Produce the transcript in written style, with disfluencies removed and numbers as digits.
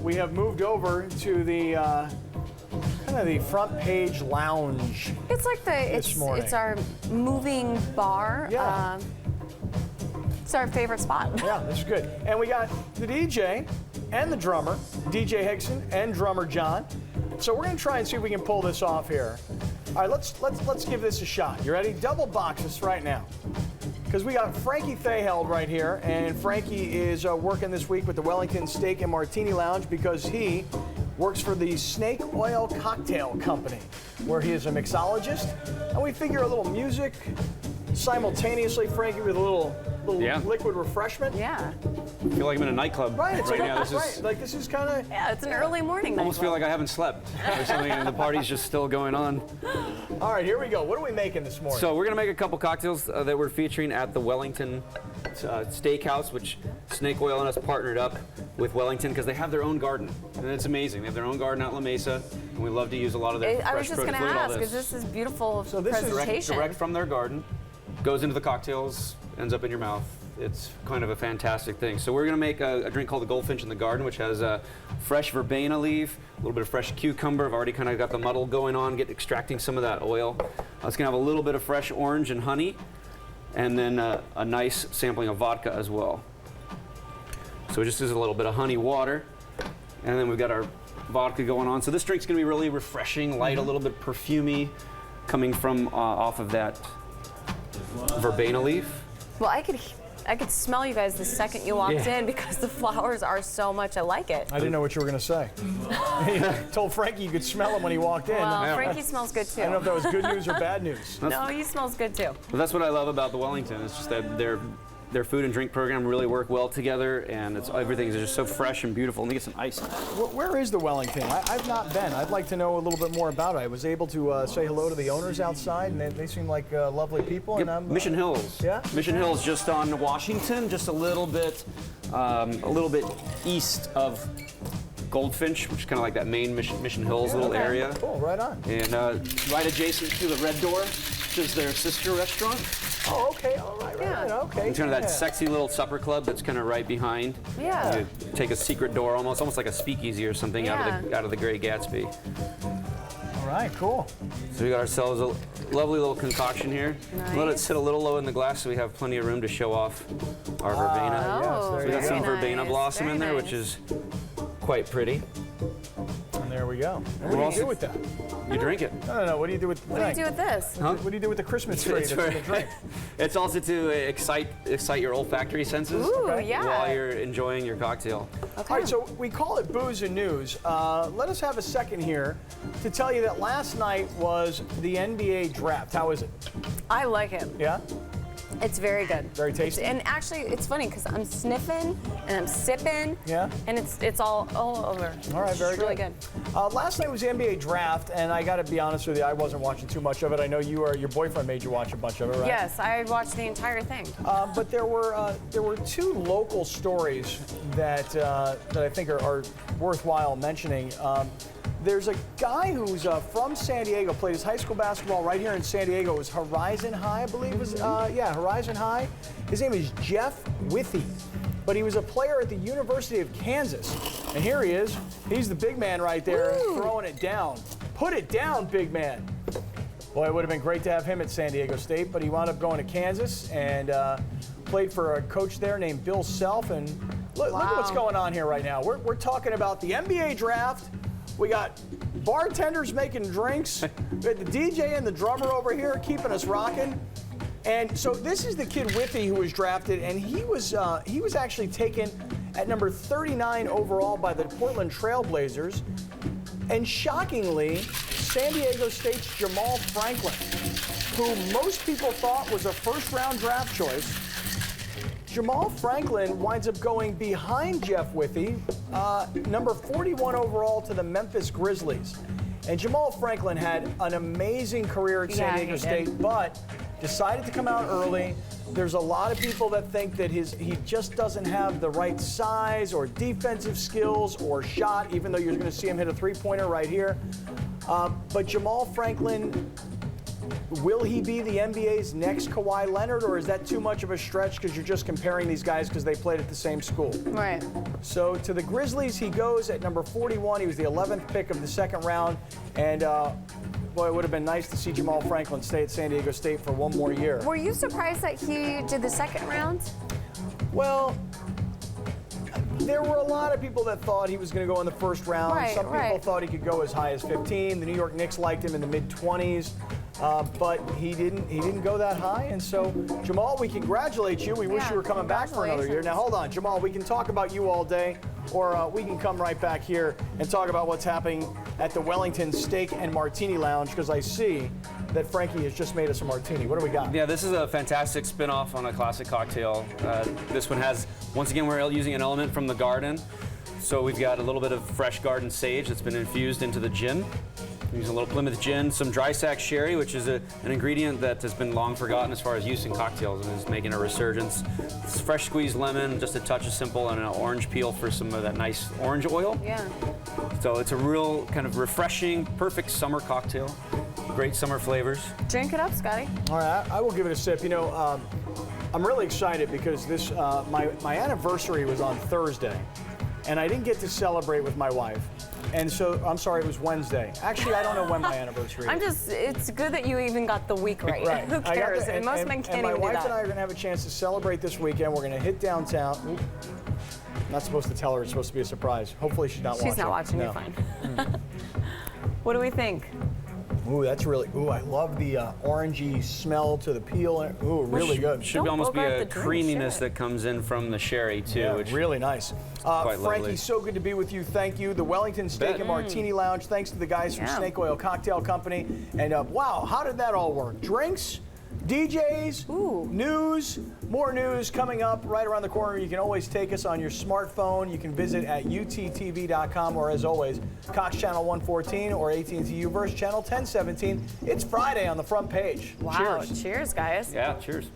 we have moved over to the kind of the front page lounge. It's like it's our moving bar. Yeah. It's our favorite spot. Yeah, this is good. And we got the DJ and the drummer, DJ Hickson and drummer John. So we're gonna try and see if we can pull this off here. All right, let's give this a shot. You ready? Double box this right now. Because we got Frankie Thayheld right here, and Frankie is working this week with the Wellington Steak and Martini Lounge because he works for the Snake Oil Cocktail Company, where he is a mixologist. And we figure a little music simultaneously, Frankie, with a little liquid refreshment. Yeah. I feel like I'm in a nightclub right now. This is kind of... Yeah, it's an early morning night. Almost feel like I haven't slept or something, and the party's just still going on. All right, here we go. What are we making this morning? So we're going to make a couple cocktails that we're featuring at the Wellington Steakhouse, which Snake Oil and us partnered up with Wellington because they have their own garden, and it's amazing. They have their own garden out in La Mesa, and we love to use a lot of their fresh produce. I was just going to ask, because this is beautiful presentation. Is direct from their garden, goes into the cocktails, ends up in your mouth. It's kind of a fantastic thing. So we're going to make a drink called the Goldfinch in the Garden, which has a fresh verbena leaf, a little bit of fresh cucumber. I've already kind of got the muddle going on, extracting some of that oil. It's going to have a little bit of fresh orange and honey, and then a nice sampling of vodka as well. So it just is a little bit of honey water, and then we've got our vodka going on. So this drink's going to be really refreshing, light, a little bit perfumey, coming from off of that verbena leaf. Well, I could smell you guys the second you walked in because the flowers are so much. I like it. I didn't know what you were going to say. Told Frankie you could smell him when he walked in. Well, Frankie smells good too. I don't know if that was good news or bad news. No, he smells good too. Well, that's what I love about the Wellington. It's just that their food and drink program really work well together, and everything's just so fresh and beautiful. And they get some ice. Where is the Wellington? I've not been. I'd like to know a little bit more about it. I was able to say hello to the owners outside, and they seem like lovely people. And Mission Hills. Yeah. Mission Hills, just on Washington, just a little bit east of Goldfinch, which is kind of like that main Mission Hills little area. Cool, right on. And right adjacent to the Red Door, which is their sister restaurant. Oh, okay, all right, okay. It's kind of that sexy little supper club that's kind of right behind. Yeah. You take a secret door, almost like a speakeasy or something out of the Great Gatsby. All right, cool. So we got ourselves a lovely little concoction here. Nice. Let it sit a little low in the glass so we have plenty of room to show off our verbena. Oh, yes, We got some verbena blossom Very in there, nice. which is quite pretty. And there we go. And what do you do with that? You drink it. No. What do you do with the What do you do with this? Huh? What do you do with the Christmas tree that's in the drink? It's also to excite your olfactory senses Ooh, yeah. while you're enjoying your cocktail. Okay. All right, so we call it Booze and News. Let us have a second here to tell you that last night was the NBA draft. How is it? I like it. Yeah? It's very good. Very tasty? And actually, it's funny because I'm sniffing and I'm sipping. Yeah? And it's all over. All right, very it's really good. Last night was the NBA draft, and I got to be honest with you, I wasn't watching too much of it. I know your boyfriend made you watch a bunch of it, right? Yes, I watched the entire thing. But there were two local stories that I think are worthwhile mentioning. There's a guy who's from San Diego, played his high school basketball right here in San Diego. It was Horizon High, I believe it was. Horizon High. His name is Jeff Withey, but he was a player at the University of Kansas. And here he is. He's the big man right there, throwing it down. Put it down, big man. Boy, it would have been great to have him at San Diego State, but he wound up going to Kansas and played for a coach there named Bill Self. And look at what's going on here right now. We're talking about the NBA draft. We got bartenders making drinks. We got the DJ and the drummer over here keeping us rocking. And so this is the kid Withey who was drafted, and he was actually taken at number 39 overall by the Portland Trail Blazers. And shockingly, San Diego State's Jamal Franklin, who most people thought was a first-round draft choice, Jamal Franklin winds up going behind Jeff Withey, number 41 overall to the Memphis Grizzlies. And Jamal Franklin had an amazing career at San Diego State, but decided to come out early. There's a lot of people that think that he just doesn't have the right size or defensive skills or shot, even though you're going to see him hit a three-pointer right here. But Jamal Franklin Will he be the NBA's next Kawhi Leonard, or is that too much of a stretch because you're just comparing these guys because they played at the same school? Right. So to the Grizzlies, he goes at number 41. He was the 11th pick of the second round. And boy, it would have been nice to see Jamal Franklin stay at San Diego State for one more year. Were you surprised that he did the second round? Well, there were a lot of people that thought he was going to go in the first round. Right, Some people right. thought he could go as high as 15. The New York Knicks liked him in the mid-20s. But he didn't go that high, and so Jamal, we congratulate you. We wish Yeah, you were coming back for another year. Now hold on, Jamal, we can talk about you all day, or we can come right back here and talk about what's happening at the Wellington Steak and Martini Lounge, because I see that Frankie has just made us a martini. What do we got? Yeah, this is a fantastic spin-off on a classic cocktail. This one has, once again, we're using an element from the garden. So we've got a little bit of fresh garden sage that's been infused into the gin. Using a little Plymouth gin, some dry sack sherry, which is an ingredient that has been long forgotten as far as use in cocktails and is making a resurgence. It's fresh squeezed lemon, just a touch of simple, and an orange peel for some of that nice orange oil. Yeah. So it's a real kind of refreshing, perfect summer cocktail. Great summer flavors. Drink it up, Scotty. All right, I will give it a sip. You know, I'm really excited because this my anniversary was on Thursday, and I didn't get to celebrate with my wife. And so, I'm sorry, it was Wednesday. Actually, I don't know when my anniversary is. It's good that you even got the week right. Right. Who cares? Most men can't even do that. And my wife and I are going to have a chance to celebrate this weekend. We're going to hit downtown. Oop. Not supposed to tell her. It's supposed to be a surprise. Hopefully she's not watching. She's not watching. No. You're fine. What do we think? Ooh, that's really, I love the orangey smell to the peel. Ooh, really good. Should Don't almost be bogart a the drink, creaminess shit. that comes in from the sherry too, Yeah, which really nice. quite Frankie, lovely. so good to be with you. Thank you. The Wellington Steak Bet. and Martini Lounge. Thanks to the guys from Yeah. Snake Oil Cocktail Company. And wow, how did that all work? Drinks, DJs, news, more news coming up right around the corner. You can always take us on your smartphone. You can visit at uttv.com, or as always, Cox Channel 114 or AT&T Uverse Channel 1017. It's Friday on the front page. Wow. Cheers. Cheers, guys. yeah, cheers.